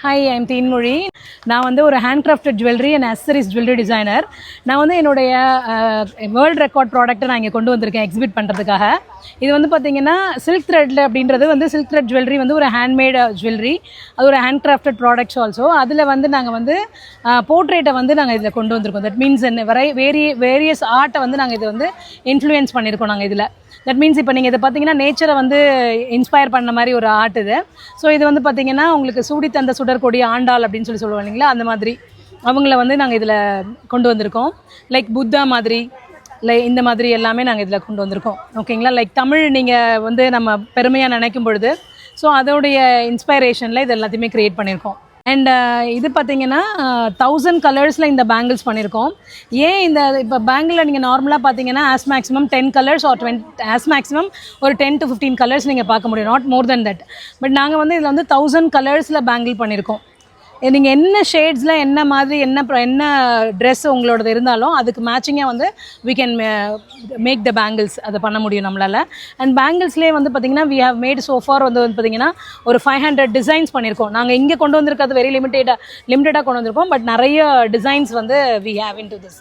Hi I'm தீன்மொழி. நான் வந்து ஒரு handcrafted jewellery and accessories jewellery designer. நான் வந்து என்னுடைய வேர்ல்டு ரெக்கார்ட் ப்ராடக்ட்டை நான் இங்கே கொண்டு வந்திருக்கேன் எக்ஸிபிட் பண்ணுறதுக்காக. இது வந்து பார்த்திங்கன்னா சில்க் த்ரெட்டில் அப்படின்றது வந்து சில்க் த்ரெட் ஜுவல்லரி வந்து ஒரு ஹேண்ட்மேட் ஜுவல்லரி. அது ஒரு ஹேண்ட்கிராஃப்டட் ப்ராடக்ட்ஸ் ஆல்சோ. அதில் வந்து நாங்கள் வந்து போர்ட்ரேட்டை வந்து நாங்கள் இதில் கொண்டு வந்திருக்கோம். தட் மீன்ஸ் என்ன வேரியஸ் ஆர்ட்டை வந்து நாங்கள் இதை வந்து இன்ஃப்ளூயன்ஸ் பண்ணியிருக்கோம் நாங்கள் இதில். தட் மீன்ஸ் இப்போ நீங்கள் இதை பார்த்தீங்கன்னா நேச்சரை வந்து இன்ஸ்பயர் பண்ண மாதிரி ஒரு ஆர்ட் இது. ஸோ இது வந்து பார்த்திங்கன்னா உங்களுக்கு சூடி தந்த சுடர்கொடி ஆண்டாள் அப்படின்னு சொல்லுவோம் இல்லைங்களா, அந்த மாதிரி அவங்கள வந்து நாங்கள் இதில் கொண்டு வந்திருக்கோம். லைக் புத்தா மாதிரி இந்த மாதிரி எல்லாமே நாங்கள் இதில் கொண்டு வந்திருக்கோம். ஓகேங்களா. லைக் தமிழ் நீங்கள் வந்து நம்ம பெருமையாக நினைக்கும் பொழுது ஸோ அதோடைய இன்ஸ்பைரேஷனில் இது எல்லாத்தையுமே க்ரியேட் பண்ணியிருக்கோம். அண்ட் இது பார்த்திங்கன்னா 1000 கலர்ஸில் இந்த பேங்கிள்ஸ் பண்ணியிருக்கோம். ஏன் இந்த இப்போ பேங்கிளில் நீங்கள் நார்மலாக பார்த்தீங்கன்னா as maximum 10 colours R 20 as maximum ஒரு 10 to 15 கலர்ஸ் நீங்கள் பார்க்க முடியும், not more then that. But நாங்கள் வந்து இதில் வந்து 1000 கலர்ஸில் பேங்கிள் பண்ணியிருக்கோம். நீங்கள் என்ன ஷேட்ஸில் என்ன மாதிரி என்ன ட்ரெஸ் உங்களோடது இருந்தாலும் அதுக்கு மேட்சிங்காக வந்து we can make the bangles அதை பண்ண முடியும் நம்மளால். அண்ட் பேங்கிள்ஸ்லேயே வந்து பார்த்திங்கன்னா we have made so far வந்து பார்த்திங்கன்னா ஒரு 500 டிசைன்ஸ் பண்ணியிருக்கோம். நாங்கள் இங்கே கொண்டு வந்திருக்கிறது வெரி லிமிட்டடாக கொண்டு வந்திருக்கோம். பட் நிறைய டிசைன்ஸ் வந்து we have into this.